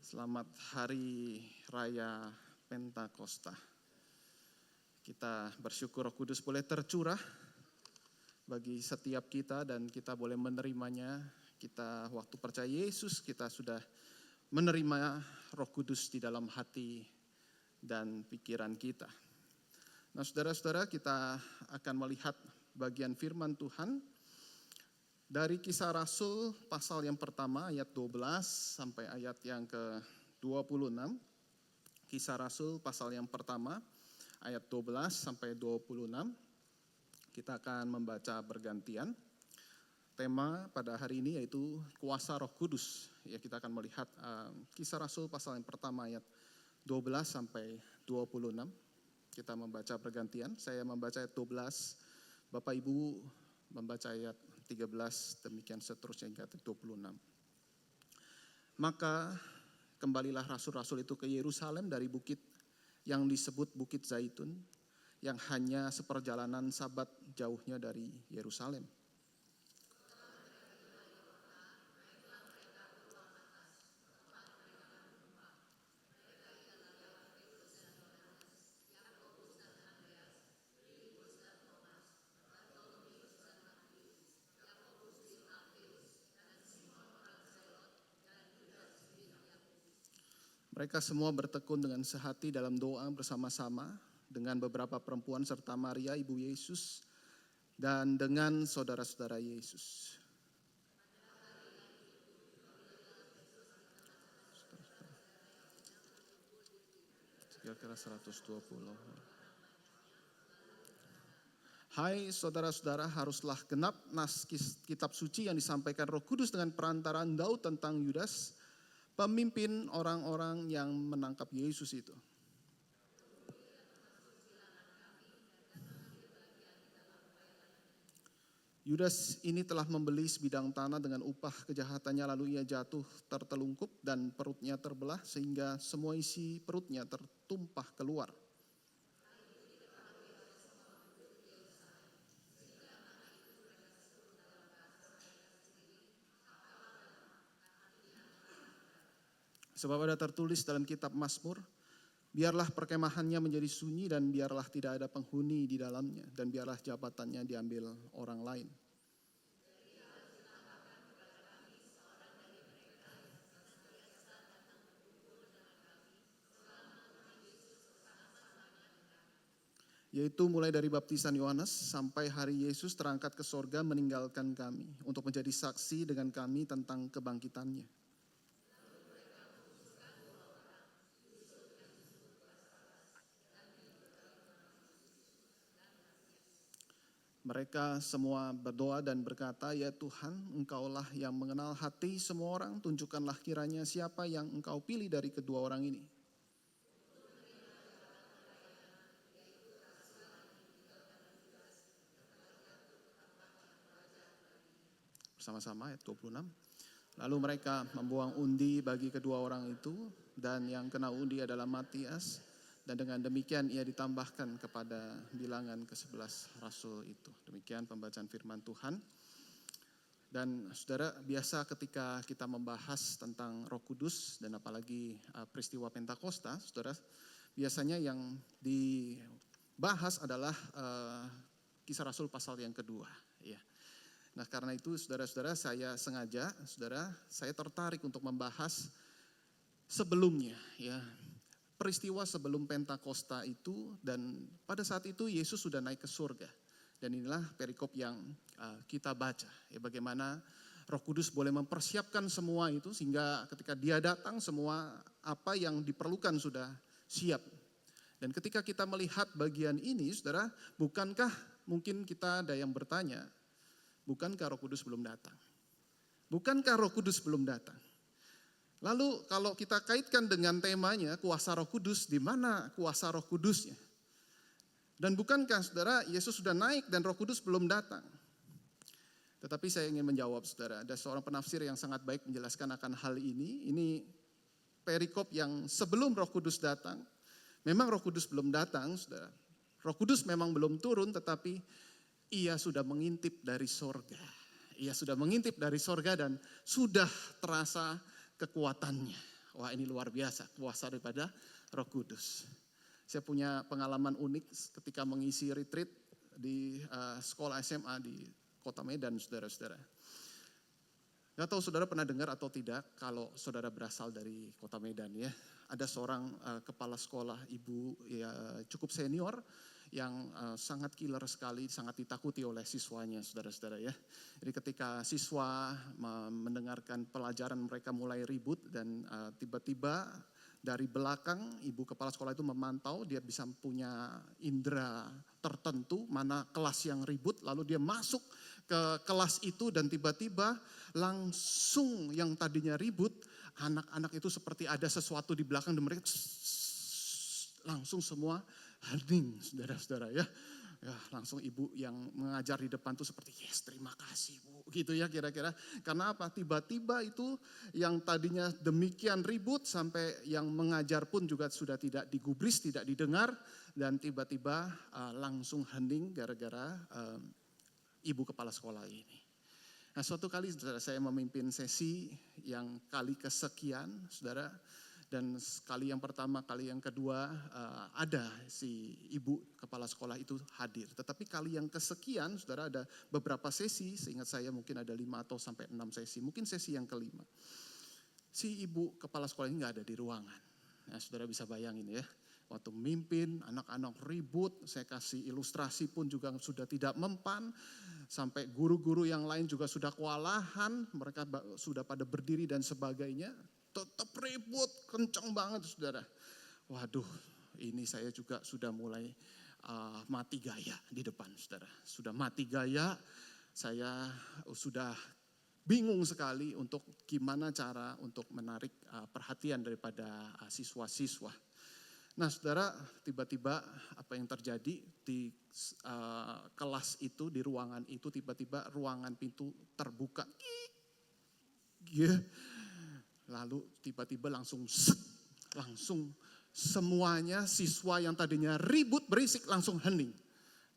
Selamat Hari Raya Pentakosta. Kita bersyukur Roh Kudus boleh tercurah bagi setiap kita dan kita boleh menerimanya. Kita waktu percaya Yesus kita sudah menerima Roh Kudus di dalam hati dan pikiran kita. Nah, saudara-saudara, kita akan melihat bagian firman Tuhan dari Kisah Rasul pasal yang pertama ayat 12 sampai ayat yang ke-26. Kisah Rasul pasal yang pertama ayat 12 sampai 26. Kita akan membaca bergantian. Tema pada hari ini yaitu kuasa Roh Kudus. Ya, kita akan melihat Kisah Rasul pasal yang pertama ayat 12 sampai 26. Kita membaca bergantian. Saya membaca ayat 12, Bapak Ibu membaca ayat 13, demikian seterusnya hingga 26. Maka kembalilah rasul-rasul itu ke Yerusalem dari bukit yang disebut Bukit Zaitun, yang hanya seperjalanan Sabat jauhnya dari Yerusalem. Mereka semua bertekun dengan sehati dalam doa bersama-sama dengan beberapa perempuan serta Maria ibu Yesus dan dengan saudara-saudara Yesus. Kira-kira 120. Hai saudara-saudara, haruslah genap nas kitab suci yang disampaikan Roh Kudus dengan perantaraan Daud tentang Yudas, pemimpin orang-orang yang menangkap Yesus itu. Yudas ini telah membeli sebidang tanah dengan upah kejahatannya, lalu ia jatuh tertelungkup dan perutnya terbelah sehingga semua isi perutnya tertumpah keluar. Sebab ada tertulis dalam kitab Mazmur, biarlah perkemahannya menjadi sunyi dan biarlah tidak ada penghuni di dalamnya dan biarlah jabatannya diambil orang lain. Yaitu mulai dari baptisan Yohanes sampai hari Yesus terangkat ke sorga meninggalkan kami untuk menjadi saksi dengan kami tentang kebangkitannya. Mereka semua berdoa dan berkata, ya Tuhan, Engkaulah yang mengenal hati semua orang, tunjukkanlah kiranya siapa yang Engkau pilih dari kedua orang ini. Bersama-sama ayat 26. Lalu mereka membuang undi bagi kedua orang itu, dan yang kena undi adalah Matias. Dan dengan demikian ia ditambahkan kepada bilangan ke-11 rasul itu. Demikian pembacaan firman Tuhan. Dan saudara, biasa ketika kita membahas tentang Roh Kudus dan apalagi peristiwa Pentakosta, saudara, biasanya yang dibahas adalah Kisah Rasul pasal yang kedua. Ya. Nah, karena itu saudara-saudara, saya tertarik untuk membahas sebelumnya, ya. Peristiwa sebelum Pentakosta itu, dan pada saat itu Yesus sudah naik ke surga. Dan inilah perikop yang kita baca. Ya, bagaimana Roh Kudus boleh mempersiapkan semua itu sehingga ketika dia datang semua apa yang diperlukan sudah siap. Dan ketika kita melihat bagian ini, saudara, bukankah mungkin kita ada yang bertanya, bukankah Roh Kudus belum datang? Bukankah Roh Kudus belum datang? Lalu kalau kita kaitkan dengan temanya kuasa Roh Kudus, di mana kuasa Roh Kudusnya? Dan bukankah saudara Yesus sudah naik dan Roh Kudus belum datang? Tetapi saya ingin menjawab saudara, ada seorang penafsir yang sangat baik menjelaskan akan hal ini. Ini perikop yang sebelum Roh Kudus datang. Memang Roh Kudus belum datang saudara. Roh Kudus memang belum turun, tetapi ia sudah mengintip dari sorga. Ia sudah mengintip dari sorga dan sudah terasa kekuatannya. wah ini luar biasa, kuasa daripada Roh Kudus. Saya punya pengalaman unik ketika mengisi retreat di sekolah SMA di Kota Medan, saudara-saudara. Gak tahu saudara pernah dengar atau tidak kalau saudara berasal dari Kota Medan ya. Ada seorang kepala sekolah ibu ya, cukup senior yang sangat killer sekali, sangat ditakuti oleh siswanya, saudara-saudara ya. Jadi ketika siswa mendengarkan pelajaran mereka mulai ribut dan tiba-tiba dari belakang ibu kepala sekolah itu memantau, dia bisa punya indera tertentu mana kelas yang ribut, lalu dia masuk ke kelas itu dan tiba-tiba langsung yang tadinya ribut, anak-anak itu seperti ada sesuatu di belakang dan mereka langsung semua hening, saudara-saudara ya. Ya, langsung ibu yang mengajar di depan tuh seperti yes terima kasih Bu, gitu ya kira-kira. Karena apa? Tiba-tiba itu yang tadinya demikian ribut sampai yang mengajar pun juga sudah tidak digubris, tidak didengar dan tiba-tiba langsung hening gara-gara ibu kepala sekolah ini. Nah suatu kali saudara saya memimpin sesi yang kali kesekian saudara. Dan kali yang pertama, kali yang kedua ada si ibu kepala sekolah itu hadir. Tetapi kali yang kesekian, saudara ada beberapa sesi, seingat saya mungkin ada 5 atau sampai 6 sesi. Mungkin sesi yang kelima. Si ibu kepala sekolah ini gak ada di ruangan. Nah, saudara bisa bayangin ya. Waktu memimpin, anak-anak ribut, saya kasih ilustrasi pun juga sudah tidak mempan. Sampai guru-guru yang lain juga sudah kewalahan, mereka sudah pada berdiri dan sebagainya. Tetap ribut, kencang banget saudara. Waduh, ini saya juga sudah mulai mati gaya di depan saudara. Sudah mati gaya, saya sudah bingung sekali untuk gimana cara untuk menarik perhatian daripada siswa-siswa. Nah saudara, tiba-tiba apa yang terjadi di kelas itu, di ruangan itu, tiba-tiba ruangan pintu terbuka. Lalu tiba-tiba langsung semuanya siswa yang tadinya ribut berisik langsung hening.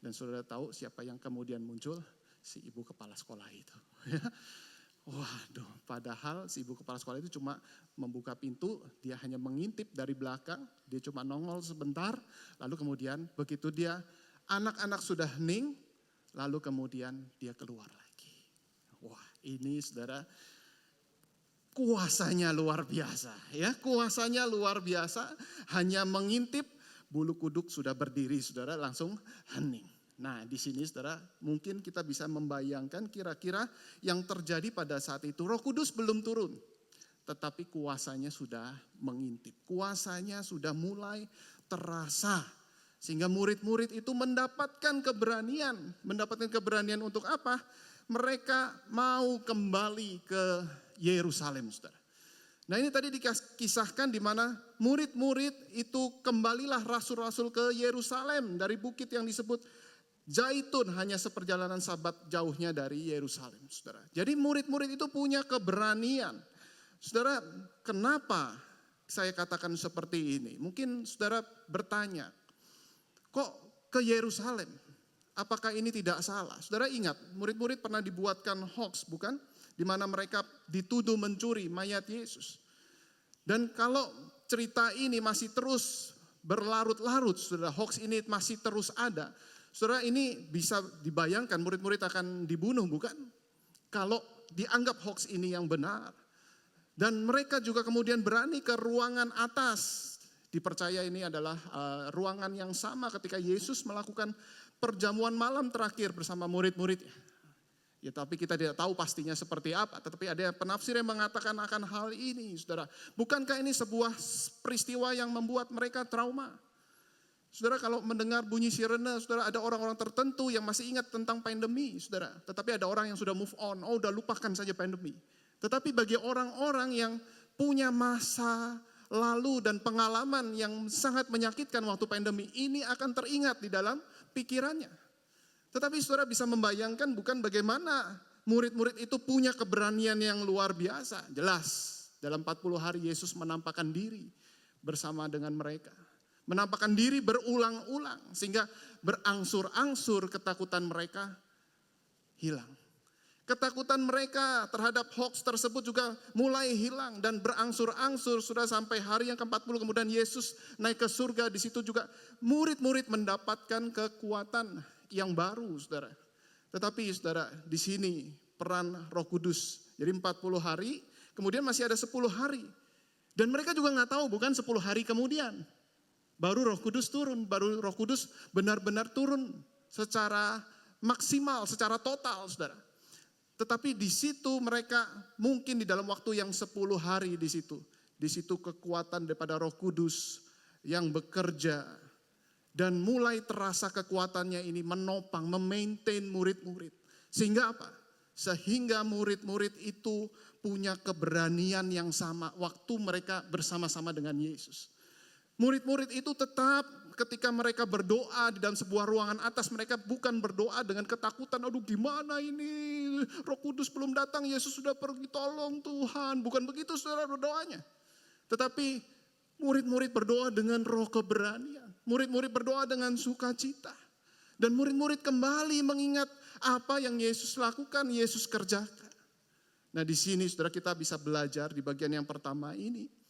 Dan saudara tahu siapa yang kemudian muncul? Si ibu kepala sekolah itu. Waduh, padahal si ibu kepala sekolah itu cuma membuka pintu, dia hanya mengintip dari belakang, dia cuma nongol sebentar, lalu kemudian begitu dia anak-anak sudah hening, lalu kemudian dia keluar lagi. Wah, ini saudara, kuasanya luar biasa ya, kuasanya luar biasa, hanya mengintip bulu kuduk sudah berdiri saudara langsung hening. Nah di sini saudara mungkin kita bisa membayangkan kira-kira yang terjadi pada saat itu. Roh Kudus belum turun tetapi kuasanya sudah mengintip, kuasanya sudah mulai terasa. Sehingga murid-murid itu mendapatkan keberanian untuk apa? Mereka mau kembali ke Yerusalem, saudara. Nah ini tadi dikisahkan di mana murid-murid itu kembalilah rasul-rasul ke Yerusalem dari bukit yang disebut Zaitun, hanya seperjalanan sabat jauhnya dari Yerusalem, saudara. Jadi murid-murid itu punya keberanian. Saudara, kenapa saya katakan seperti ini? Mungkin saudara bertanya, kok ke Yerusalem? Apakah ini tidak salah? Saudara ingat, murid-murid pernah dibuatkan hoax, bukan? Di mana mereka dituduh mencuri mayat Yesus. Dan kalau cerita ini masih terus berlarut-larut, saudara, hoax ini masih terus ada. Saudara, ini bisa dibayangkan murid-murid akan dibunuh, bukan? Kalau dianggap hoax ini yang benar. Dan mereka juga kemudian berani ke ruangan atas. Dipercaya ini adalah ruangan yang sama ketika Yesus melakukan perjamuan malam terakhir bersama murid-muridnya. Ya tapi kita tidak tahu pastinya seperti apa. Tetapi ada penafsir yang mengatakan akan hal ini, saudara. Bukankah ini sebuah peristiwa yang membuat mereka trauma? Saudara, kalau mendengar bunyi sirene, saudara, ada orang-orang tertentu yang masih ingat tentang pandemi, saudara. Tetapi ada orang yang sudah move on, udah lupakan saja pandemi. Tetapi bagi orang-orang yang punya masa lalu dan pengalaman yang sangat menyakitkan waktu pandemi, ini akan teringat di dalam pikirannya. Tetapi saudara bisa membayangkan bukan bagaimana murid-murid itu punya keberanian yang luar biasa. Jelas dalam 40 hari Yesus menampakkan diri bersama dengan mereka. Menampakkan diri berulang-ulang sehingga berangsur-angsur ketakutan mereka hilang. Ketakutan mereka terhadap hoax tersebut juga mulai hilang dan berangsur-angsur sudah sampai hari yang ke-40 kemudian Yesus naik ke surga. Di situ juga murid-murid mendapatkan kekuatan yang baru, saudara. Tetapi saudara, di sini peran Roh Kudus. Jadi 40 hari, kemudian masih ada 10 hari. Dan mereka juga nggak tahu, bukan 10 hari kemudian. Baru Roh Kudus turun, baru Roh Kudus benar-benar turun secara maksimal, secara total, saudara. Tetapi di situ mereka mungkin di dalam waktu yang 10 hari di situ. Di situ kekuatan daripada Roh Kudus yang bekerja. Dan mulai terasa kekuatannya ini menopang, memaintain murid-murid. Sehingga apa? Sehingga murid-murid itu punya keberanian yang sama waktu mereka bersama-sama dengan Yesus. Murid-murid itu tetap ketika mereka berdoa di dalam sebuah ruangan atas, mereka bukan berdoa dengan ketakutan, aduh gimana ini, Roh Kudus belum datang, Yesus sudah pergi, tolong Tuhan. Bukan begitu saudara berdoanya. Tetapi murid-murid berdoa dengan roh keberanian. Murid-murid berdoa dengan sukacita. Dan murid-murid kembali mengingat apa yang Yesus lakukan, Yesus kerjakan. Nah di sini saudara kita bisa belajar di bagian yang pertama ini.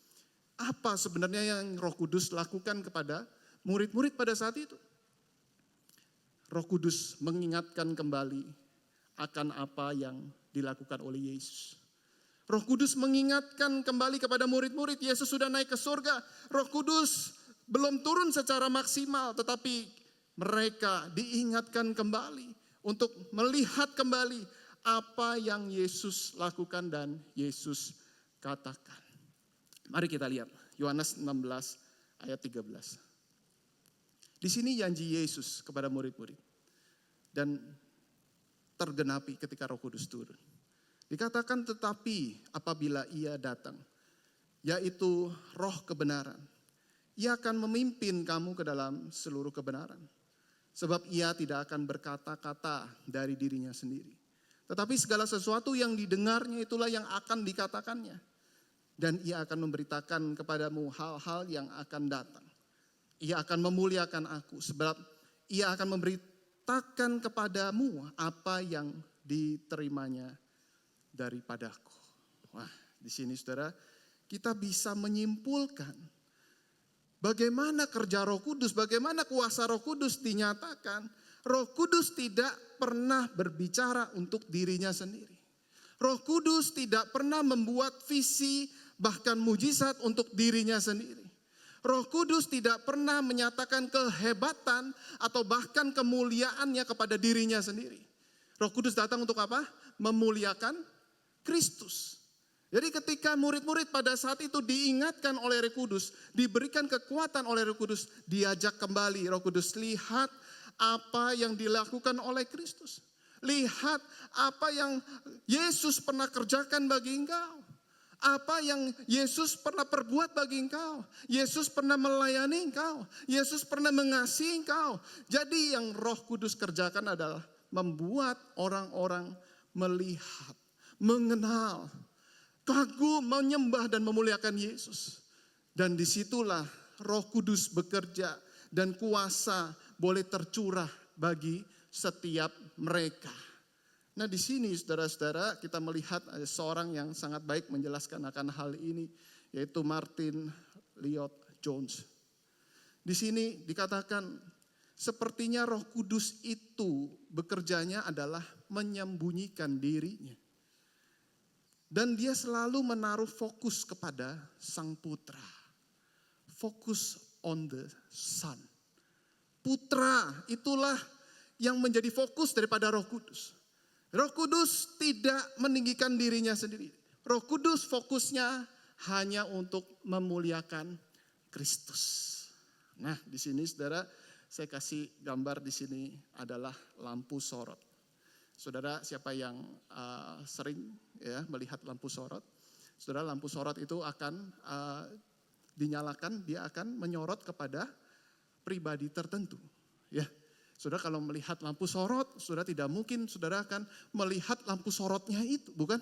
Apa sebenarnya yang Roh Kudus lakukan kepada murid-murid pada saat itu? Roh Kudus mengingatkan kembali akan apa yang dilakukan oleh Yesus. Roh Kudus mengingatkan kembali kepada murid-murid, Yesus sudah naik ke surga. Roh Kudus belum turun secara maksimal, tetapi mereka diingatkan kembali untuk melihat kembali apa yang Yesus lakukan dan Yesus katakan. Mari kita lihat Yohanes 16 ayat 13. Di sini janji Yesus kepada murid-murid dan tergenapi ketika Roh Kudus turun. Dikatakan tetapi apabila ia datang, yaitu Roh kebenaran, ia akan memimpin kamu ke dalam seluruh kebenaran. Sebab ia tidak akan berkata-kata dari dirinya sendiri. Tetapi segala sesuatu yang didengarnya itulah yang akan dikatakannya. Dan ia akan memberitakan kepadamu hal-hal yang akan datang. Ia akan memuliakan aku sebab ia akan memberitakan kepadamu apa yang diterimanya daripadaku. Wah, di sini saudara kita bisa menyimpulkan bagaimana kerja Roh Kudus, bagaimana kuasa Roh Kudus dinyatakan. Roh Kudus tidak pernah berbicara untuk dirinya sendiri. Roh Kudus tidak pernah membuat visi bahkan mujizat untuk dirinya sendiri. Roh Kudus tidak pernah menyatakan kehebatan atau bahkan kemuliaannya kepada dirinya sendiri. Roh Kudus datang untuk apa? Memuliakan Kristus. Jadi ketika murid-murid pada saat itu diingatkan oleh Roh Kudus, diberikan kekuatan oleh Roh Kudus, diajak kembali Roh Kudus, lihat apa yang dilakukan oleh Kristus. Lihat apa yang Yesus pernah kerjakan bagi engkau. Apa yang Yesus pernah perbuat bagi engkau. Yesus pernah melayani engkau. Yesus pernah mengasihi engkau. Jadi yang Roh Kudus kerjakan adalah membuat orang-orang melihat, mengenal, kagum, menyembah dan memuliakan Yesus. Dan disitulah Roh Kudus bekerja dan kuasa boleh tercurah bagi setiap mereka. Nah di sini saudara-saudara kita melihat ada seorang yang sangat baik menjelaskan akan hal ini, yaitu Martin Lloyd-Jones. Di sini dikatakan sepertinya Roh Kudus itu bekerjanya adalah menyembunyikan dirinya. Dan dia selalu menaruh fokus kepada Sang Putra. Fokus on the Son. Putra itulah yang menjadi fokus daripada Roh Kudus. Roh Kudus tidak meninggikan dirinya sendiri. Roh Kudus fokusnya hanya untuk memuliakan Kristus. Nah, di sini saudara, saya kasih gambar di sini adalah lampu sorot. Saudara, siapa yang sering ya melihat lampu sorot? Saudara, lampu sorot itu akan dinyalakan, dia akan menyorot kepada pribadi tertentu. Ya. Saudara kalau melihat lampu sorot, saudara tidak mungkin saudara akan melihat lampu sorotnya itu, bukan?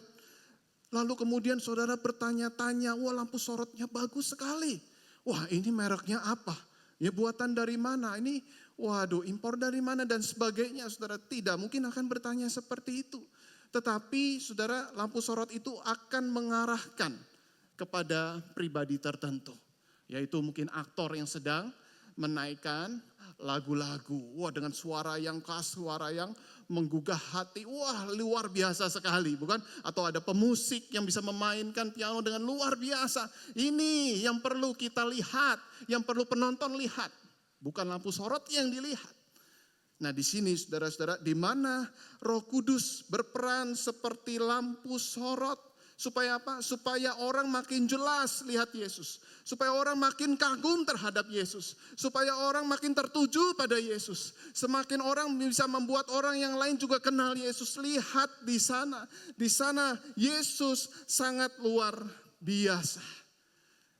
Lalu kemudian saudara bertanya-tanya, wah lampu sorotnya bagus sekali. Wah ini mereknya apa? Ya buatan dari mana? Ini waduh impor dari mana dan sebagainya. Saudara tidak mungkin akan bertanya seperti itu. Tetapi saudara, lampu sorot itu akan mengarahkan kepada pribadi tertentu. Yaitu mungkin aktor yang sedang menaikkan lagu-lagu. Wah, dengan suara yang khas, suara yang menggugah hati. Wah, luar biasa sekali, bukan? Atau ada pemusik yang bisa memainkan piano dengan luar biasa. Ini yang perlu kita lihat, yang perlu penonton lihat. Bukan lampu sorot yang dilihat. Nah, di sini saudara-saudara, di mana Roh Kudus berperan seperti lampu sorot. Supaya apa? Supaya orang makin jelas lihat Yesus. Supaya orang makin kagum terhadap Yesus. Supaya orang makin tertuju pada Yesus. Semakin orang bisa membuat orang yang lain juga kenal Yesus. Lihat di sana. Di sana Yesus sangat luar biasa.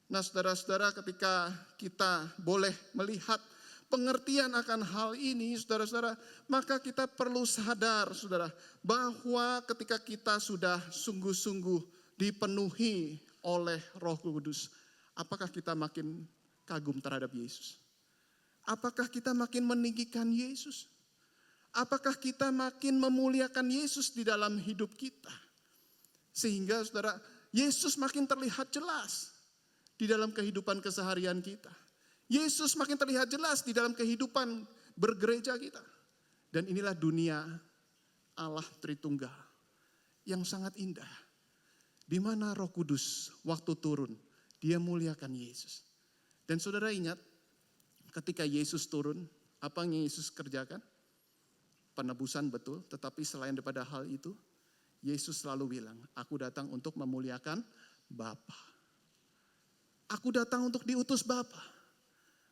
Nah, saudara-saudara, ketika kita boleh melihat pengertian akan hal ini, saudara-saudara, maka kita perlu sadar, saudara, bahwa ketika kita sudah sungguh-sungguh dipenuhi oleh Roh Kudus, apakah kita makin kagum terhadap Yesus? Apakah kita makin meninggikan Yesus? Apakah kita makin memuliakan Yesus di dalam hidup kita? Sehingga, saudara, Yesus makin terlihat jelas di dalam kehidupan keseharian kita. Yesus makin terlihat jelas di dalam kehidupan bergereja kita. Dan inilah dunia Allah Tritunggal yang sangat indah. Di mana Roh Kudus waktu turun, dia muliakan Yesus. Dan saudara ingat, ketika Yesus turun, apa yang Yesus kerjakan? Penebusan betul, tetapi selain daripada hal itu, Yesus selalu bilang, aku datang untuk memuliakan Bapa. Aku datang untuk diutus Bapa.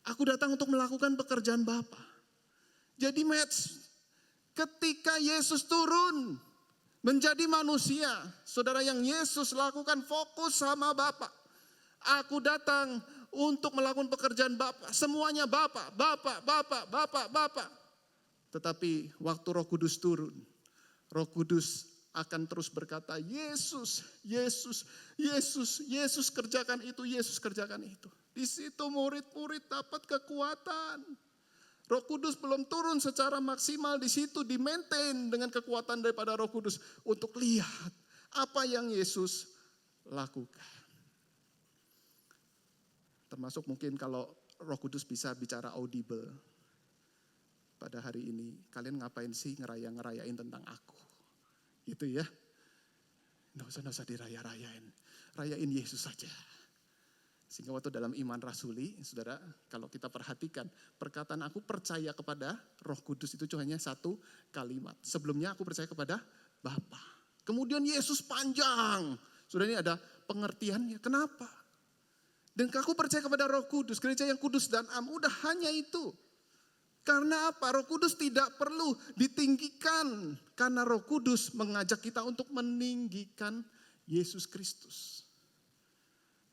Aku datang untuk melakukan pekerjaan Bapa. Jadi ketika Yesus turun menjadi manusia, saudara, yang Yesus lakukan fokus sama Bapa. Aku datang untuk melakukan pekerjaan Bapa. Semuanya Bapa, Bapa, Bapa, Bapa, Bapa. Tetapi waktu Roh Kudus turun, Roh Kudus akan terus berkata, Yesus, Yesus, Yesus, Yesus kerjakan itu, Yesus kerjakan itu. Di situ murid-murid dapat kekuatan. Roh Kudus belum turun secara maksimal, di situ di-maintain dengan kekuatan daripada Roh Kudus untuk lihat apa yang Yesus lakukan. Termasuk mungkin kalau Roh Kudus bisa bicara audible. Pada hari ini, kalian ngapain sih ngerayain tentang aku? Gitu ya. Nggak usah diraya-rayain. Rayain Yesus saja. Sehingga waktu dalam iman rasuli, saudara, kalau kita perhatikan, perkataan aku percaya kepada Roh Kudus itu hanya satu kalimat. Sebelumnya aku percaya kepada Bapa. Kemudian Yesus panjang. Saudara, ini ada pengertiannya. Kenapa? Dan aku percaya kepada Roh Kudus, gereja yang kudus dan am. Udah hanya itu. Karena apa? Roh Kudus tidak perlu ditinggikan. Karena Roh Kudus mengajak kita untuk meninggikan Yesus Kristus.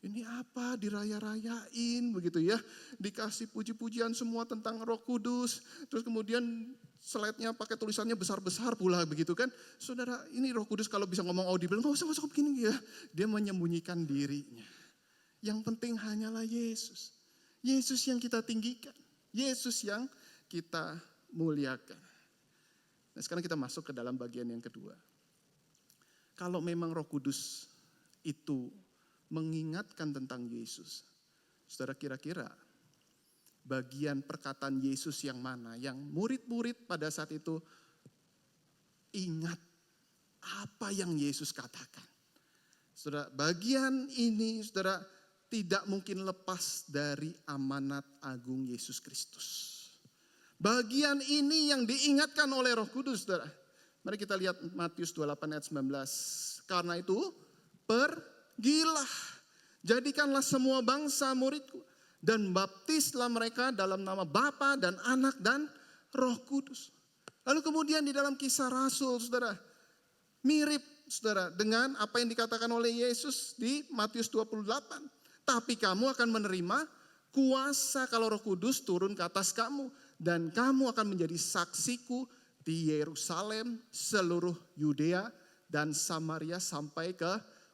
Ini apa? Diraya-rayain begitu ya. Dikasih puji-pujian semua tentang Roh Kudus. Terus kemudian slide-nya pakai tulisannya besar-besar pula begitu kan. Saudara, ini Roh Kudus kalau bisa ngomong audible, gak usah masuk begini ya. Dia menyembunyikan dirinya. Yang penting hanyalah Yesus. Yesus yang kita tinggikan. Yesus yang kita muliakan. Nah, sekarang kita masuk ke dalam bagian yang kedua. Kalau memang Roh Kudus itu mengingatkan tentang Yesus, saudara, kira-kira bagian perkataan Yesus yang mana yang murid-murid pada saat itu ingat apa yang Yesus katakan? Saudara, bagian ini, saudara, tidak mungkin lepas dari amanat agung Yesus Kristus. Bagian ini yang diingatkan oleh Roh Kudus, saudara. Mari kita lihat Matius 28 ayat 19. Karena itu, pergilah, jadikanlah semua bangsa muridku, dan baptislah mereka dalam nama Bapa dan Anak dan Roh Kudus. Lalu kemudian di dalam Kisah Rasul, saudara, mirip, saudara, dengan apa yang dikatakan oleh Yesus di Matius 28. Tapi kamu akan menerima kuasa kalau Roh Kudus turun ke atas kamu. Dan kamu akan menjadi saksiku di Yerusalem, seluruh Yudea dan Samaria sampai ke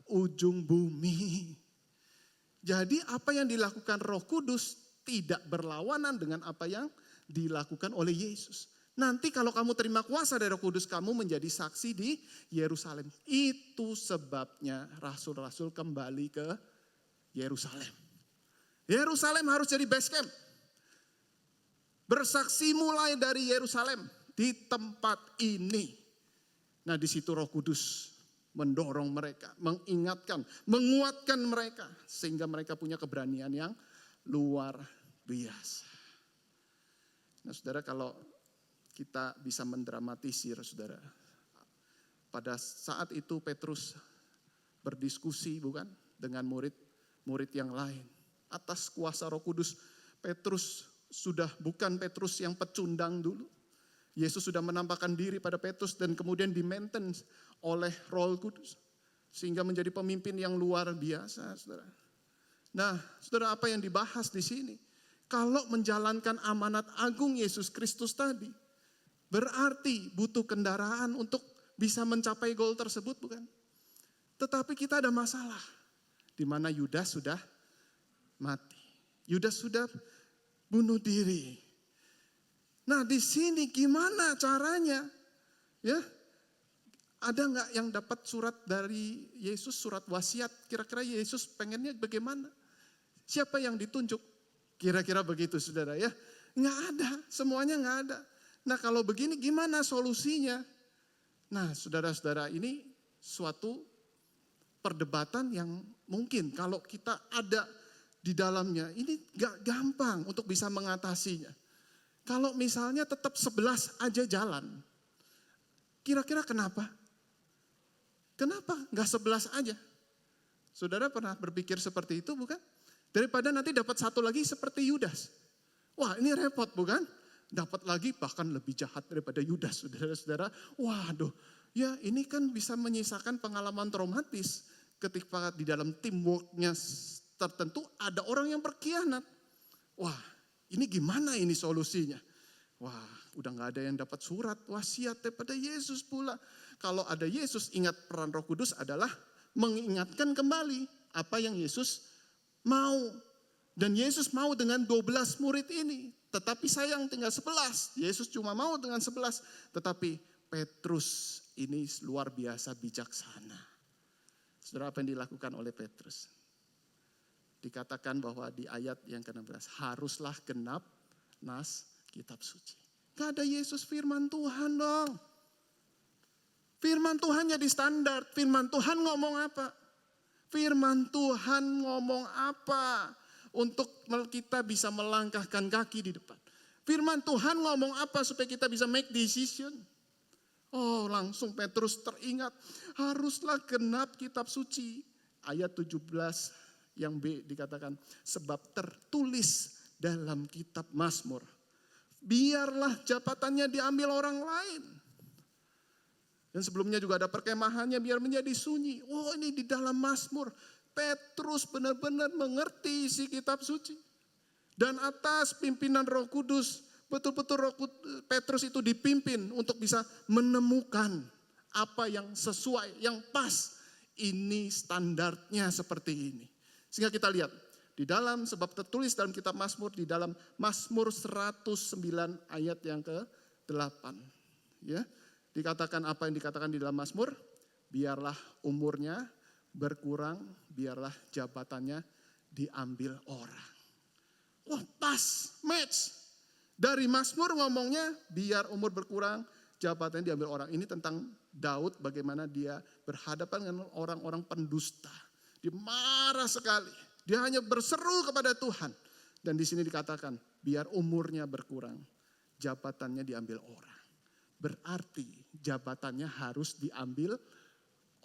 ujung bumi. Jadi apa yang dilakukan Roh Kudus tidak berlawanan dengan apa yang dilakukan oleh Yesus. Nanti kalau kamu terima kuasa dari Roh Kudus, kamu menjadi saksi di Yerusalem. Itu sebabnya rasul-rasul kembali ke Yerusalem. Yerusalem harus jadi base camp. Bersaksi mulai dari Yerusalem di tempat ini. Nah, di situ Roh Kudus mendorong mereka, mengingatkan, menguatkan mereka sehingga mereka punya keberanian yang luar biasa. Nah, Saudara, kalau kita bisa mendramatisir, Saudara, pada saat itu Petrus berdiskusi bukan dengan murid-murid yang lain. Atas kuasa Roh Kudus, Petrus sudah bukan Petrus yang pecundang dulu. Yesus sudah menampakkan diri pada Petrus dan kemudian di-maintain oleh Roh Kudus. Sehingga menjadi pemimpin yang luar biasa, Saudara. Nah, Saudara, apa yang dibahas di sini? Kalau menjalankan amanat agung Yesus Kristus tadi, berarti butuh kendaraan untuk bisa mencapai goal tersebut, bukan? Tetapi kita ada masalah. Di mana Yudas sudah mati. Yudas sudah bunuh diri. Nah, di sini gimana caranya? Ya, ada nggak yang dapat surat dari Yesus, surat wasiat? Kira-kira Yesus pengennya bagaimana? Siapa yang ditunjuk? Kira-kira begitu, Saudara, ya. Nggak ada, semuanya nggak ada. Nah, kalau begini gimana solusinya? Nah, saudara-saudara, ini suatu perdebatan yang mungkin kalau kita ada di dalamnya, ini gak gampang untuk bisa mengatasinya. Kalau misalnya tetap 11 aja jalan, kira-kira kenapa? Kenapa gak 11 aja? Saudara pernah berpikir seperti itu bukan? Daripada nanti dapat satu lagi seperti Yudas. Wah, ini repot bukan? Dapat lagi bahkan lebih jahat daripada Yudas, saudara-saudara. Waduh, ya ini kan bisa menyisakan pengalaman traumatis ketika di dalam teamworknya tertentu ada orang yang berkhianat. Wah, ini gimana ini solusinya? Wah, udah gak ada yang dapat surat wasiat daripada Yesus pula. Kalau ada Yesus, ingat peran Roh Kudus adalah mengingatkan kembali apa yang Yesus mau. Dan Yesus mau dengan 12 murid ini. Tetapi sayang tinggal 11. Yesus cuma mau dengan 11. Tetapi Petrus ini luar biasa bijaksana. Saudara, apa yang dilakukan oleh Petrus? Dikatakan bahwa di ayat yang ke-16. Haruslah genap nas kitab suci. Gak ada Yesus firman Tuhan dong. Firman Tuhan jadi standar. Firman Tuhan ngomong apa? Firman Tuhan ngomong apa? Untuk kita bisa melangkahkan kaki di depan. Firman Tuhan ngomong apa supaya kita bisa make decision? Oh, langsung Petrus teringat. Haruslah genap kitab suci. Ayat 17 yang B dikatakan. Sebab tertulis dalam kitab Mazmur. Biarlah jabatannya diambil orang lain. Dan sebelumnya juga ada perkemahannya biar menjadi sunyi. Oh, ini di dalam Mazmur. Petrus benar-benar mengerti isi kitab suci. Dan atas pimpinan Roh Kudus, betul-betul Petrus itu dipimpin untuk bisa menemukan apa yang sesuai, yang pas. Ini standarnya seperti ini. Sehingga kita lihat, di dalam sebab tertulis dalam kitab Mazmur, di dalam Mazmur 109 ayat yang ke-8. Ya, dikatakan apa yang dikatakan di dalam Mazmur? Biarlah umurnya berkurang, biarlah jabatannya diambil orang. Wah, pas, match. Dari Mazmur ngomongnya biar umur berkurang, jabatannya diambil orang. Ini tentang Daud, bagaimana dia berhadapan dengan orang-orang pendusta. Dia marah sekali. Dia hanya berseru kepada Tuhan. Dan di sini dikatakan, biar umurnya berkurang, jabatannya diambil orang. Berarti jabatannya harus diambil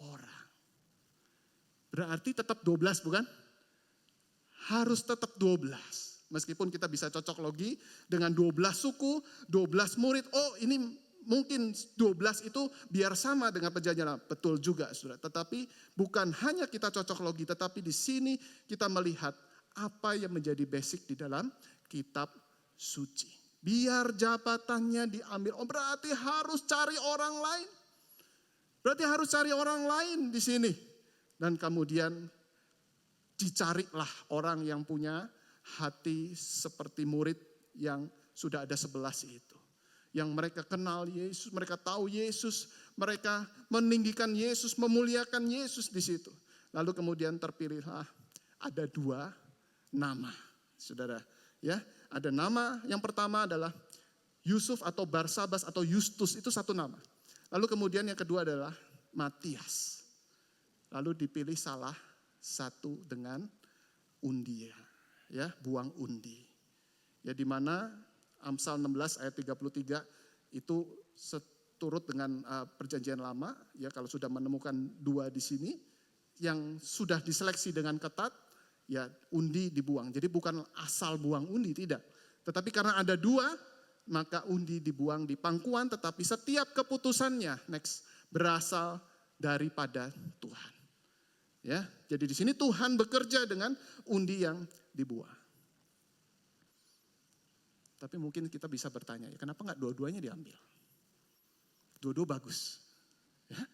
orang. Berarti tetap 12 bukan? Harus tetap 12. Meskipun kita bisa cocok logi dengan 12 suku, 12 murid. Oh, ini mungkin 12 itu biar sama dengan perjanjian. Betul juga, Saudara. Tetapi bukan hanya kita cocok logi, tetapi di sini kita melihat apa yang menjadi basic di dalam kitab suci. Biar jabatannya diambil. Oh, berarti harus cari orang lain. Berarti harus cari orang lain di sini. Dan kemudian dicarilah orang yang punya hati seperti murid yang sudah ada 11 itu. yang mereka kenal Yesus, mereka tahu Yesus, mereka meninggikan Yesus, memuliakan Yesus di situ. Lalu kemudian terpilihlah ada 2 nama, saudara. Ya, ada nama yang pertama adalah Yusuf atau Barsabas atau Justus, itu satu nama. Lalu kemudian yang kedua adalah Matias. Lalu dipilih salah satu dengan undian, ya, buang undi. Ya, di mana Amsal 16 ayat 33 itu seturut dengan perjanjian lama, ya, kalau sudah menemukan 2 di sini yang sudah diseleksi dengan ketat, ya undi dibuang. Jadi bukan asal buang undi, tidak. Tetapi karena ada 2, maka undi dibuang di pangkuan, tetapi setiap keputusannya berasal daripada Tuhan. Ya, jadi di sini Tuhan bekerja dengan undi yang dibuang. Tapi mungkin kita bisa bertanya, ya kenapa enggak dua-duanya diambil? Dua-dua bagus. Ya.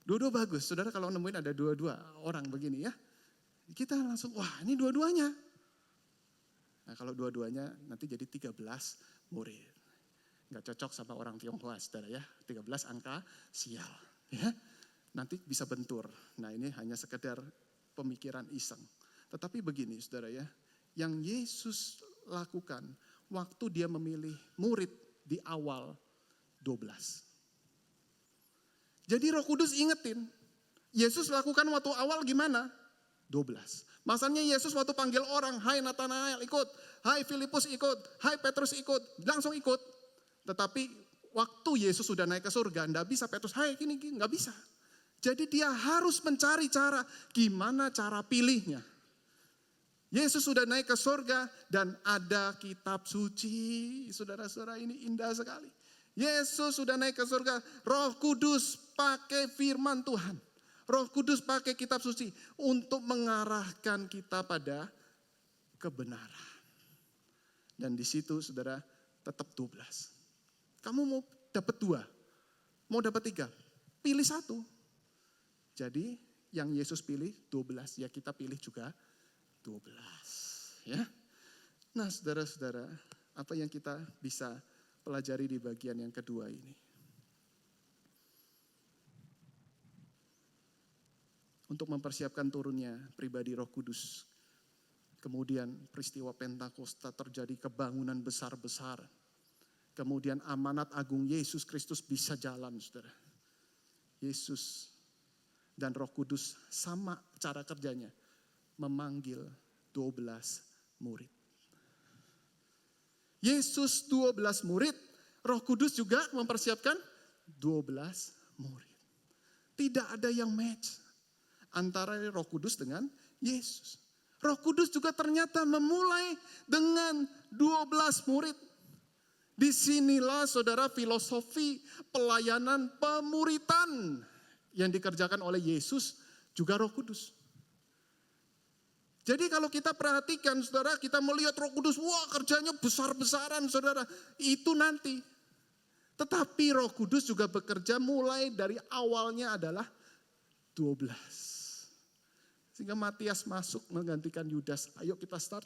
Dua-dua bagus. Saudara kalau nemuin ada 2 orang begini ya, kita langsung, wah ini dua-duanya. Nah kalau dua-duanya nanti jadi 13 murid. Enggak cocok sama orang Tionghoa, saudara ya. 13 angka sial. Ya. Nanti bisa bentur. Nah ini hanya sekedar pemikiran iseng. Tetapi begini saudara ya, yang Yesus lakukan waktu dia memilih murid di awal 12. Jadi Roh Kudus ingetin, Yesus lakukan waktu awal gimana? 12. Masanya Yesus waktu panggil orang, hai Natanael ikut, hai Filipus ikut, hai Petrus ikut, langsung ikut. Tetapi waktu Yesus sudah naik ke surga, enggak bisa Petrus, hai gini, enggak bisa. Jadi dia harus mencari cara, gimana cara pilihnya. Yesus sudah naik ke surga dan ada kitab suci. Saudara-saudara ini indah sekali. Yesus sudah naik ke surga, Roh Kudus pakai firman Tuhan. Roh Kudus pakai kitab suci untuk mengarahkan kita pada kebenaran. Dan di situ saudara tetap 12. Kamu mau dapat 2, mau dapat 3, pilih 1. Jadi yang Yesus pilih 12, ya kita pilih juga 12. Ya. Nah saudara-saudara, apa yang kita bisa pelajari di bagian yang kedua ini? Untuk mempersiapkan turunnya pribadi Roh Kudus. Kemudian peristiwa Pentakosta terjadi, kebangunan besar-besar. Kemudian amanat agung Yesus Kristus bisa jalan, saudara. Yesus dan Roh Kudus sama cara kerjanya. Memanggil 12 murid. Yesus 12 murid, Roh Kudus juga mempersiapkan 12 murid. Tidak ada yang match antara Roh Kudus dengan Yesus. Roh Kudus juga ternyata memulai dengan 12 murid. Disinilah saudara filosofi pelayanan pemuritan yang dikerjakan oleh Yesus juga Roh Kudus. Jadi kalau kita perhatikan saudara, kita melihat Roh Kudus, wah kerjanya besar-besaran saudara. Itu nanti. Tetapi Roh Kudus juga bekerja mulai dari awalnya adalah 12. Sehingga Matias masuk menggantikan Yudas. Ayo kita start.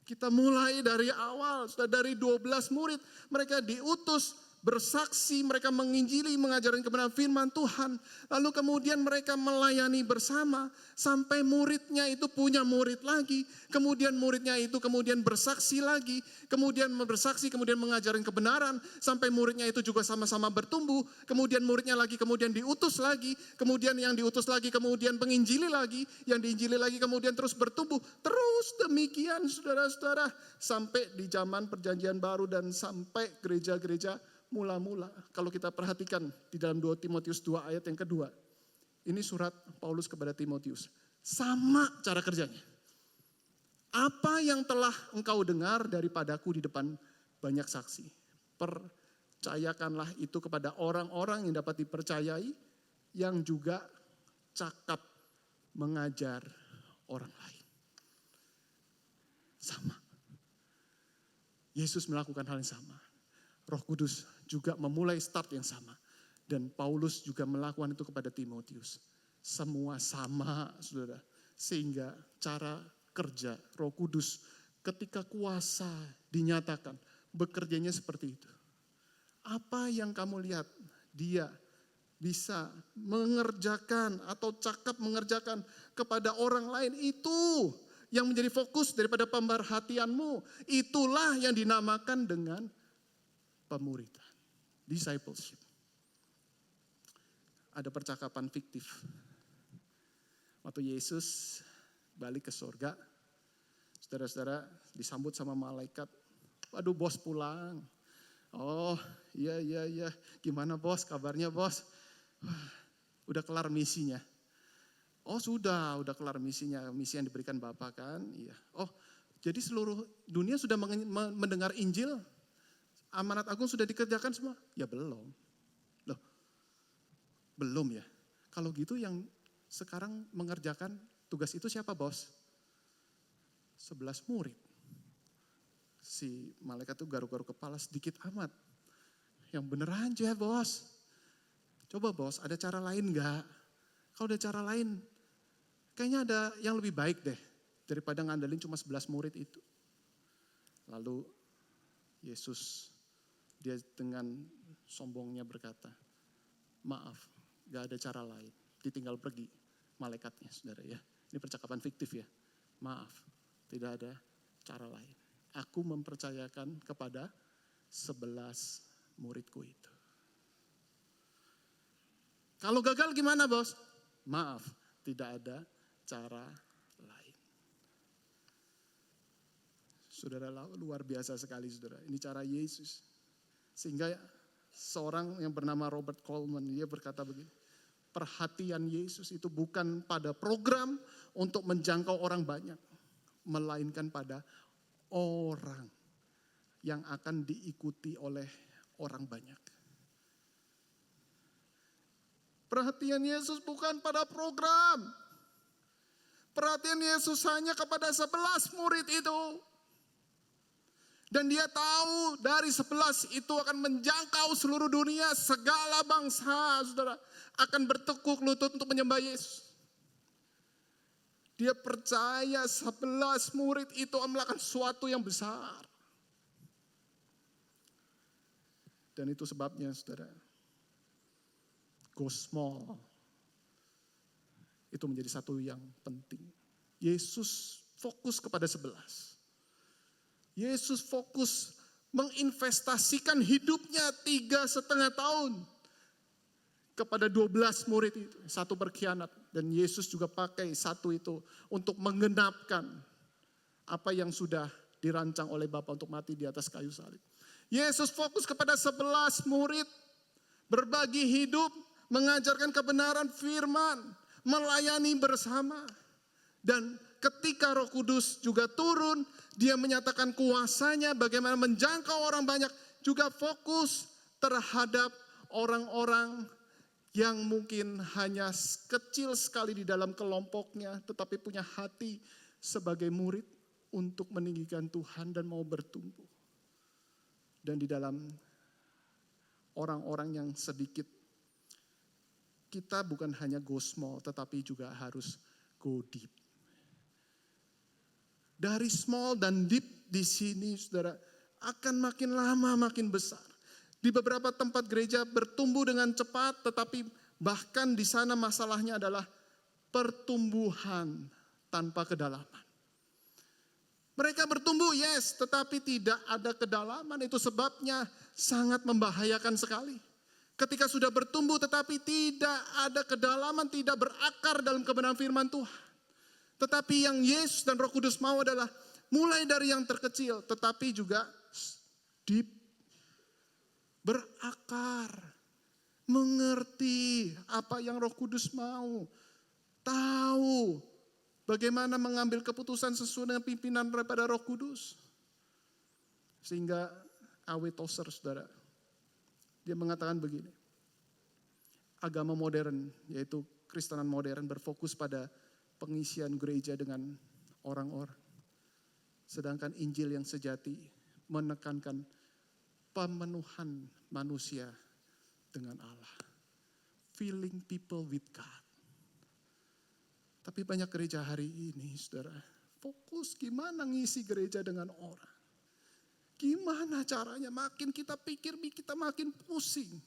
Kita mulai dari awal, sudah dari 12 murid. Mereka diutus, bersaksi, mereka menginjili, mengajarkan kebenaran firman Tuhan. Lalu kemudian mereka melayani bersama. Sampai muridnya itu punya murid lagi. Kemudian muridnya itu kemudian bersaksi lagi. Kemudian bersaksi, kemudian mengajarkan kebenaran. Sampai muridnya itu juga sama-sama bertumbuh. Kemudian muridnya lagi, kemudian diutus lagi. Kemudian yang diutus lagi, kemudian menginjili lagi. Yang diinjili lagi, kemudian terus bertumbuh. Terus demikian saudara-saudara. Sampai di zaman perjanjian baru dan sampai gereja-gereja mula-mula. Kalau kita perhatikan di dalam 2 Timotius 2 ayat yang kedua. Ini surat Paulus kepada Timotius. Sama cara kerjanya. Apa yang telah engkau dengar daripadaku di depan banyak saksi. Percayakanlah itu kepada orang-orang yang dapat dipercayai. Yang juga cakap mengajar orang lain. Sama. Yesus melakukan hal yang sama. Roh Kudus juga memulai start yang sama. Dan Paulus juga melakukan itu kepada Timotius. Semua sama, saudara. Sehingga cara kerja Roh Kudus ketika kuasa dinyatakan, bekerjanya seperti itu. Apa yang kamu lihat dia bisa mengerjakan atau cakap mengerjakan kepada orang lain, itu yang menjadi fokus daripada pemerhatianmu. Itulah yang dinamakan dengan pemuridan, discipleship. Ada percakapan fiktif. Waktu Yesus balik ke surga, saudara-saudara disambut sama malaikat. Waduh, bos pulang. Oh iya, gimana bos, kabarnya bos? Udah kelar misinya. Oh sudah kelar misinya, misi yang diberikan Bapak kan. Iya. Oh jadi seluruh dunia sudah mendengar Injil, amanat agung sudah dikerjakan semua? Ya belum. Loh, belum ya. Kalau gitu yang sekarang mengerjakan tugas itu siapa bos? 11 murid. Si malaikat itu garuk-garuk kepala sedikit amat. Yang bener aja bos. Coba bos, ada cara lain gak? Kalau ada cara lain, kayaknya ada yang lebih baik deh. Daripada ngandelin cuma 11 murid itu. Lalu Yesus, dia dengan sombongnya berkata, maaf, gak ada cara lain. Ditinggal pergi malaikatnya, saudara ya. Ini percakapan fiktif ya. Maaf, tidak ada cara lain. Aku mempercayakan kepada 11 muridku itu. Kalau gagal gimana bos? Maaf, tidak ada cara lain. Saudara, luar biasa sekali saudara. Ini cara Yesus. Sehingga seorang yang bernama Robert Coleman, dia berkata begini. Perhatian Yesus itu bukan pada program untuk menjangkau orang banyak. Melainkan pada orang yang akan diikuti oleh orang banyak. Perhatian Yesus bukan pada program. Perhatian Yesus hanya kepada 11 murid itu. Dan dia tahu dari 11 itu akan menjangkau seluruh dunia. Segala bangsa, saudara, akan bertekuk lutut untuk menyembah Yesus. Dia percaya 11 murid itu melakukan sesuatu yang besar. Dan itu sebabnya saudara, go small. Itu menjadi satu yang penting. Yesus fokus kepada 11. Yesus fokus menginvestasikan hidupnya 3,5 tahun kepada 12 murid itu. Satu berkhianat. Dan Yesus juga pakai satu itu untuk menggenapkan apa yang sudah dirancang oleh Bapa untuk mati di atas kayu salib. Yesus fokus kepada 11 murid. Berbagi hidup, mengajarkan kebenaran firman, melayani bersama. Dan ketika Roh Kudus juga turun, dia menyatakan kuasanya bagaimana menjangkau orang banyak. Juga fokus terhadap orang-orang yang mungkin hanya kecil sekali di dalam kelompoknya, tetapi punya hati sebagai murid untuk meninggikan Tuhan dan mau bertumbuh. Dan di dalam orang-orang yang sedikit, kita bukan hanya go small, tetapi juga harus go deep. Dari small dan deep di sini, saudara, akan makin lama makin besar. Di beberapa tempat gereja bertumbuh dengan cepat, tetapi bahkan di sana masalahnya adalah pertumbuhan tanpa kedalaman. Mereka bertumbuh, yes, tetapi tidak ada kedalaman. Itu sebabnya sangat membahayakan sekali. Ketika sudah bertumbuh tetapi tidak ada kedalaman, tidak berakar dalam kebenaran firman Tuhan. Tetapi yang Yesus dan Roh Kudus mau adalah mulai dari yang terkecil, tetapi juga deep. Berakar, mengerti apa yang Roh Kudus mau, tahu bagaimana mengambil keputusan sesuai dengan pimpinan daripada Roh Kudus. Sehingga A.W. Tozer, saudara, dia mengatakan begini, agama modern, yaitu Kristenan modern berfokus pada pengisian gereja dengan orang-orang. Sedangkan Injil yang sejati menekankan pemenuhan manusia dengan Allah. Filling people with God. Tapi banyak gereja hari ini, saudara, Fokus gimana ngisi gereja dengan orang. Gimana caranya? Makin kita pikir, kita makin pusing.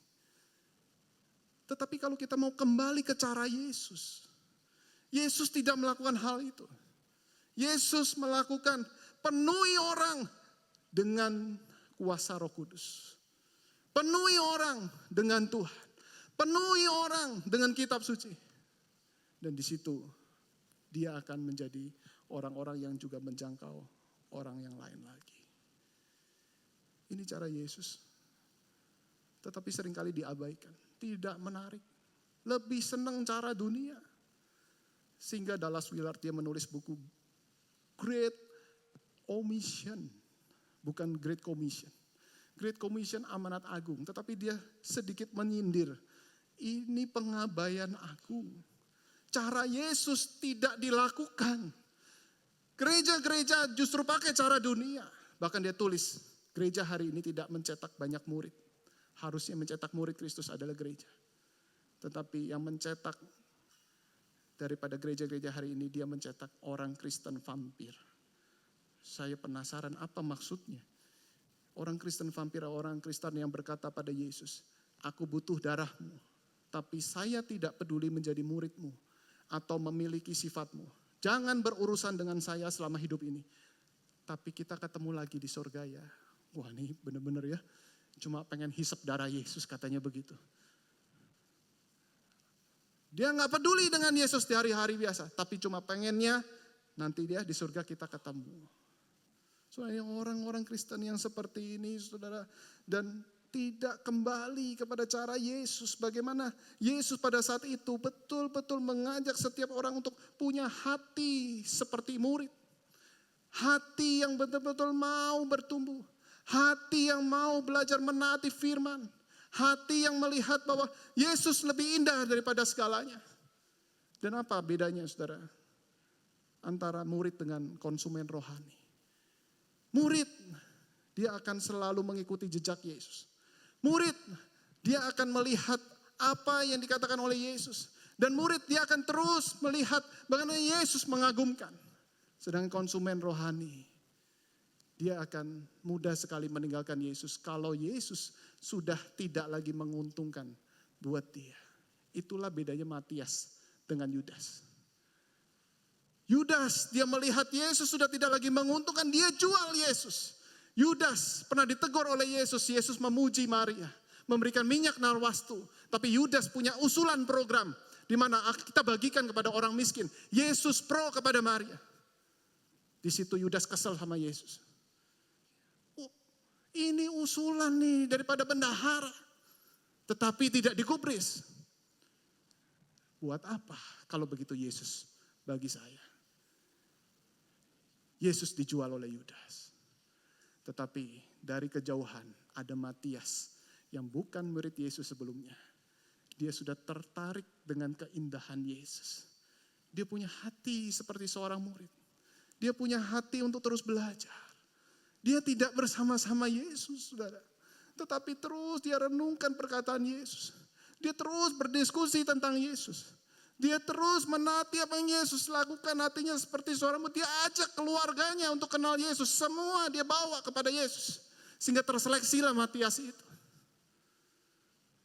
Tetapi kalau kita mau kembali ke cara Yesus. Yesus tidak melakukan hal itu. Yesus melakukan penuhi orang dengan kuasa Roh Kudus. Penuhi orang dengan Tuhan. Penuhi orang dengan kitab suci. Dan di situ dia akan menjadi orang-orang yang juga menjangkau orang yang lain lagi. Ini cara Yesus. Tetapi seringkali diabaikan. Tidak menarik. Lebih senang cara dunia. Sehingga Dallas Willard dia menulis buku Great Omission. Bukan Great Commission. Great Commission amanat agung. Tetapi dia sedikit menyindir. Ini pengabaian agung. Cara Yesus tidak dilakukan. Gereja-gereja justru pakai cara dunia. Bahkan dia tulis, gereja hari ini tidak mencetak banyak murid. Harusnya mencetak murid Kristus adalah gereja. Tetapi yang mencetak daripada gereja-gereja hari ini, dia mencetak orang Kristen vampir. Saya penasaran apa maksudnya. Orang Kristen vampir, orang Kristen yang berkata pada Yesus, aku butuh darahmu, tapi saya tidak peduli menjadi muridmu atau memiliki sifatmu. Jangan berurusan dengan saya selama hidup ini. Tapi kita ketemu lagi di surga ya. Wah ini benar-benar ya. Cuma pengen hisap darah Yesus katanya begitu. Dia gak peduli dengan Yesus di hari-hari biasa. Tapi cuma pengennya nanti dia di surga kita ketemu. Soalnya orang-orang Kristen yang seperti ini saudara. Dan tidak kembali kepada cara Yesus. Bagaimana Yesus pada saat itu betul-betul mengajak setiap orang untuk punya hati seperti murid. Hati yang betul-betul mau bertumbuh. Hati yang mau belajar menaati firman. Hati yang melihat bahwa Yesus lebih indah daripada segalanya. Dan apa bedanya saudara? Antara murid dengan konsumen rohani. Murid, dia akan selalu mengikuti jejak Yesus. Murid, dia akan melihat apa yang dikatakan oleh Yesus. Dan murid, dia akan terus melihat bagaimana Yesus mengagumkan. Sedangkan konsumen rohani, dia akan mudah sekali meninggalkan Yesus. Kalau Yesus sudah tidak lagi menguntungkan buat dia. Itulah bedanya Matias dengan Yudas. Yudas, dia melihat Yesus sudah tidak lagi menguntungkan, dia jual Yesus. Yudas pernah ditegur oleh Yesus, Yesus memuji Maria, memberikan minyak narwastu. Tapi Yudas punya usulan program, di mana kita bagikan kepada orang miskin. Yesus pro kepada Maria. Di situ Yudas kesal sama Yesus. Oh, ini usulan nih daripada bendahara, tetapi tidak digubris. Buat apa kalau begitu Yesus bagi saya? Yesus dijual oleh Yudas. Tetapi dari kejauhan ada Matias yang bukan murid Yesus sebelumnya. Dia sudah tertarik dengan keindahan Yesus. Dia punya hati seperti seorang murid. Dia punya hati untuk terus belajar. Dia tidak bersama-sama Yesus, saudara. Tetapi terus dia renungkan perkataan Yesus. Dia terus berdiskusi tentang Yesus. Dia terus menaati apa yang Yesus lakukan, hatinya seperti seorang murid. Dia ajak keluarganya untuk kenal Yesus. Semua dia bawa kepada Yesus. Sehingga terseleksilah Matias itu.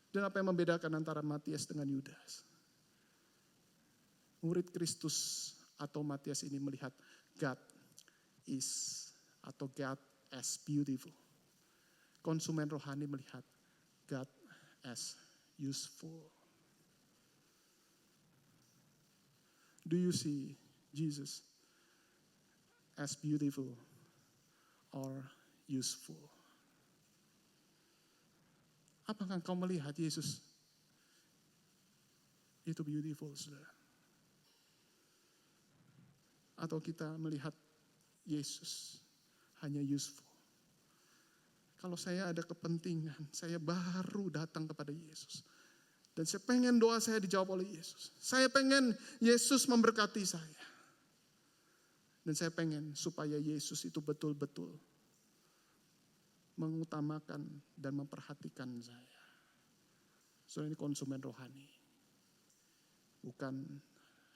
Dan apa yang membedakan antara Matias dengan Yudas? Murid Kristus atau Matias ini melihat God is atau God as beautiful. Konsumen rohani melihat God as useful. Do you see Jesus as beautiful or useful? Apakah kau melihat Yesus itu beautiful, saudara? Atau kita melihat Yesus hanya useful? Kalau saya ada kepentingan, saya baru datang kepada Yesus. Dan saya pengen doa saya dijawab oleh Yesus. Saya pengen Yesus memberkati saya. Dan saya pengen supaya Yesus itu betul-betul mengutamakan dan memperhatikan saya. Soalnya ini konsumen rohani. Bukan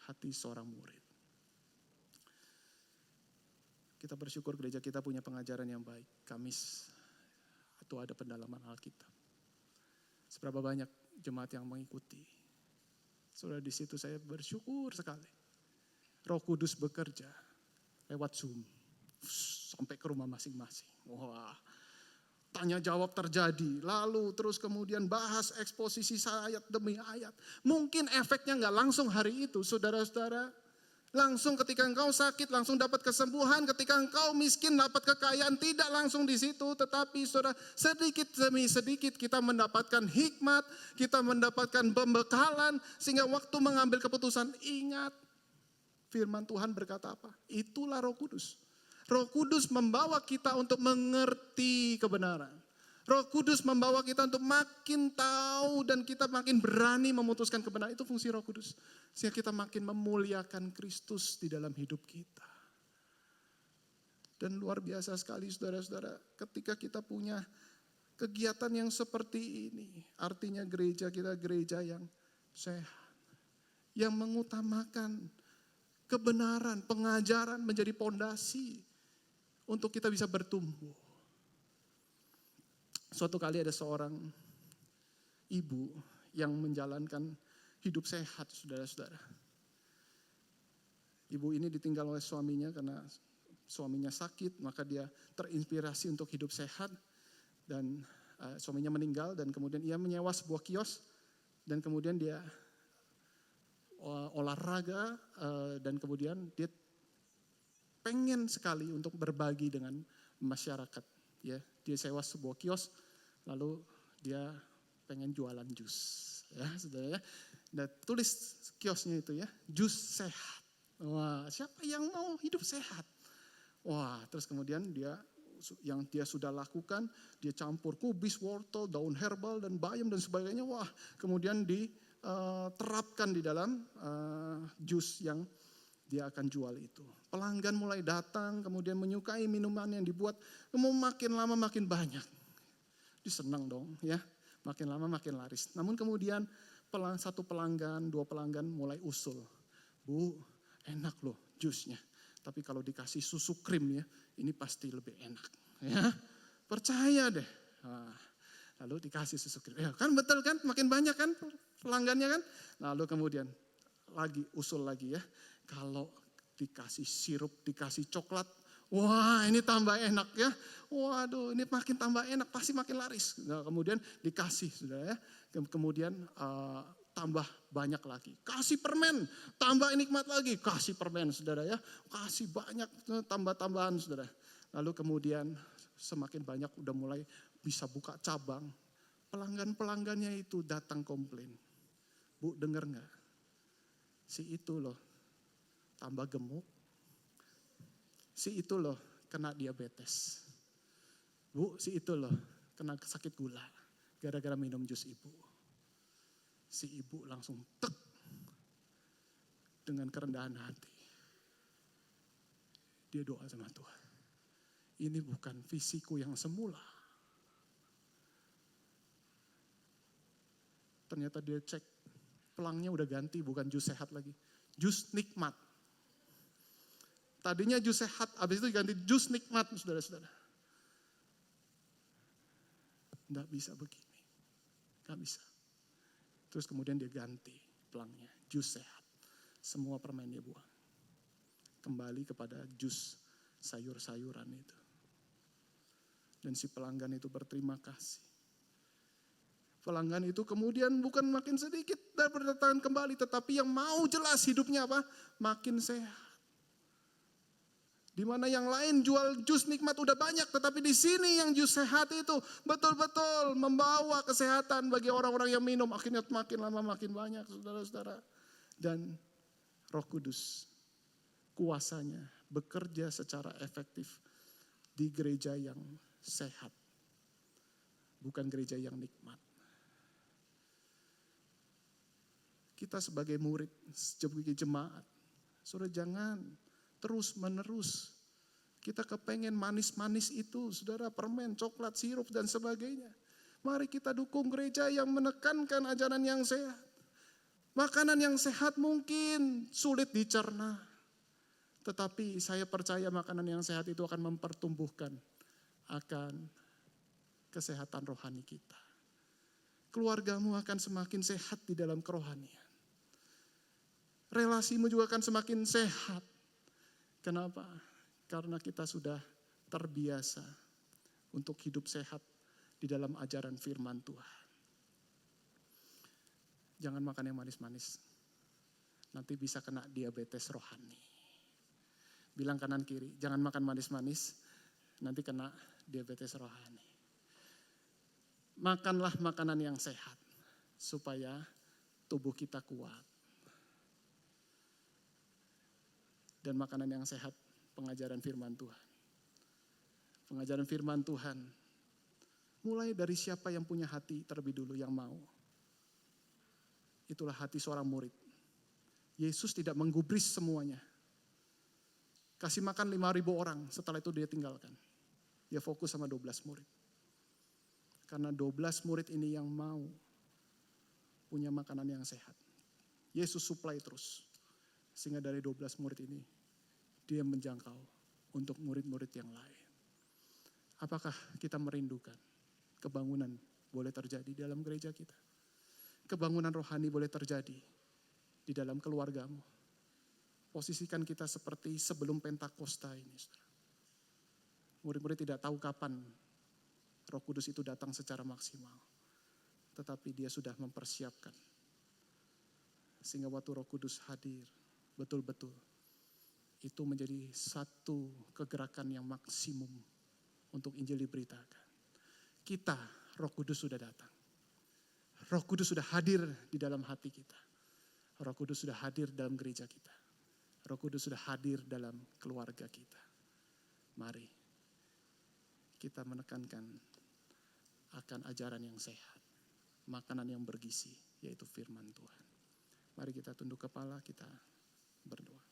hati seorang murid. Kita bersyukur gereja kita punya pengajaran yang baik. Kamis itu ada pendalaman Alkitab. Seberapa banyak jemaat yang mengikuti. Saudara, di situ saya bersyukur sekali. Roh Kudus bekerja lewat Zoom sampai ke rumah masing-masing. Wah, tanya jawab terjadi, lalu terus kemudian bahas eksposisi ayat demi ayat. Mungkin efeknya nggak langsung hari itu, saudara-saudara. Langsung ketika engkau sakit langsung dapat kesembuhan, ketika engkau miskin dapat kekayaan, tidak langsung di situ. Tetapi saudara, sedikit demi sedikit kita mendapatkan hikmat, kita mendapatkan pembekalan, sehingga waktu mengambil keputusan ingat firman Tuhan berkata apa? Itulah Roh Kudus. Roh Kudus membawa kita untuk mengerti kebenaran. Roh Kudus membawa kita untuk makin tahu dan kita makin berani memutuskan kebenaran. Itu fungsi Roh Kudus. Sehingga kita makin memuliakan Kristus di dalam hidup kita. Dan luar biasa sekali saudara-saudara, ketika kita punya kegiatan yang seperti ini. Artinya gereja kita gereja yang sehat. Yang mengutamakan kebenaran, pengajaran menjadi pondasi untuk kita bisa bertumbuh. Suatu kali ada seorang ibu yang menjalankan hidup sehat, saudara-saudara. Ibu ini ditinggal oleh suaminya karena suaminya sakit, maka dia terinspirasi untuk hidup sehat. Dan suaminya meninggal dan kemudian ia menyewa sebuah kios. Dan kemudian dia olahraga dan kemudian dia pengen sekali untuk berbagi dengan masyarakat. Ya, dia sewa sebuah kios, lalu dia pengen jualan jus, ya, saudara ya. Dan tulis kiosnya itu ya, jus sehat. Wah, siapa yang mau hidup sehat? Wah, terus kemudian dia sudah lakukan, dia campur kubis, wortel, daun herbal dan bayam dan sebagainya. Wah, kemudian diterapkan di dalam jus yang dia akan jual itu. Pelanggan mulai datang, kemudian menyukai minuman yang dibuat. Makin lama makin banyak. Dia senang dong ya. Makin lama makin laris. Namun kemudian satu pelanggan, dua pelanggan mulai usul. Bu, enak loh jusnya. Tapi kalau dikasih susu krim ya, ini pasti lebih enak. Ya, percaya deh. Nah, lalu dikasih susu krim. Ya, kan betul kan? Makin banyak kan pelanggannya kan? Lalu kemudian usul lagi ya. Kalau dikasih sirup, dikasih coklat, wah ini tambah enak ya. Waduh ini makin tambah enak, pasti makin laris. Nah, kemudian dikasih, saudara ya. Kemudian tambah banyak lagi. Kasih permen, tambah nikmat lagi. Kasih permen, saudara ya. Kasih banyak tambah-tambahan, saudara. Lalu kemudian semakin banyak udah mulai bisa buka cabang. Pelanggan-pelanggannya itu datang komplain. Bu, dengar nggak? Si itu loh tambah gemuk. Si itu loh kena diabetes. Bu, si itu loh kena sakit gula gara-gara minum jus ibu. Si ibu langsung tek dengan kerendahan hati. Dia doa sama Tuhan. Ini bukan visiku yang semula. Ternyata dia cek pelangnya udah ganti, bukan jus sehat lagi. Jus nikmat. Tadinya jus sehat, habis itu diganti jus nikmat, saudara-saudara. Nggak bisa begini. Nggak bisa. Terus kemudian dia ganti pelangnya, jus sehat. Semua permen dia buang. Kembali kepada jus sayur-sayuran itu. Dan si pelanggan itu berterima kasih. Pelanggan itu kemudian bukan makin sedikit dan berdatangan kembali. Tetapi yang mau jelas hidupnya apa? Makin sehat. Di mana yang lain jual jus nikmat udah banyak, tetapi di sini yang jus sehat itu betul-betul membawa kesehatan bagi orang-orang yang minum. Akhirnya makin lama makin banyak, saudara-saudara. Dan Roh Kudus kuasanya bekerja secara efektif di gereja yang sehat, bukan gereja yang nikmat. Kita sebagai murid, sebagai jemaat, saudara jangan terus menerus. Kita kepengen manis-manis itu, saudara, permen, coklat, sirup dan sebagainya. Mari kita dukung gereja yang menekankan ajaran yang sehat. Makanan yang sehat mungkin sulit dicerna. Tetapi saya percaya makanan yang sehat itu akan mempertumbuhkan akan kesehatan rohani kita. Keluargamu akan semakin sehat di dalam kerohanian. Relasimu juga akan semakin sehat. Kenapa? Karena kita sudah terbiasa untuk hidup sehat di dalam ajaran firman Tuhan. Jangan makan yang manis-manis. Nanti bisa kena diabetes rohani. Bilang kanan kiri, jangan makan manis-manis, nanti kena diabetes rohani. Makanlah makanan yang sehat, supaya tubuh kita kuat. Dan makanan yang sehat, pengajaran firman Tuhan. Pengajaran firman Tuhan, mulai dari siapa yang punya hati terlebih dulu yang mau. Itulah hati seorang murid. Yesus tidak menggubris semuanya. Kasih makan 5.000 orang, setelah itu dia tinggalkan. Dia fokus sama 12 murid. Karena 12 murid ini yang mau punya makanan yang sehat. Yesus supply terus. Sehingga dari 12 murid ini, dia menjangkau untuk murid-murid yang lain. Apakah kita merindukan kebangunan boleh terjadi dalam gereja kita? Kebangunan rohani boleh terjadi di dalam keluargamu. Posisikan kita seperti sebelum Pentakosta ini. Murid-murid tidak tahu kapan Roh Kudus itu datang secara maksimal. Tetapi dia sudah mempersiapkan. Sehingga waktu Roh Kudus hadir, betul-betul itu menjadi satu kegerakan yang maksimum untuk Injil diberitakan. Kita, Roh Kudus sudah datang. Roh Kudus sudah hadir di dalam hati kita. Roh Kudus sudah hadir dalam gereja kita. Roh Kudus sudah hadir dalam keluarga kita. Mari kita menekankan akan ajaran yang sehat. Makanan yang bergizi, yaitu firman Tuhan. Mari kita tunduk kepala, kita berdoa.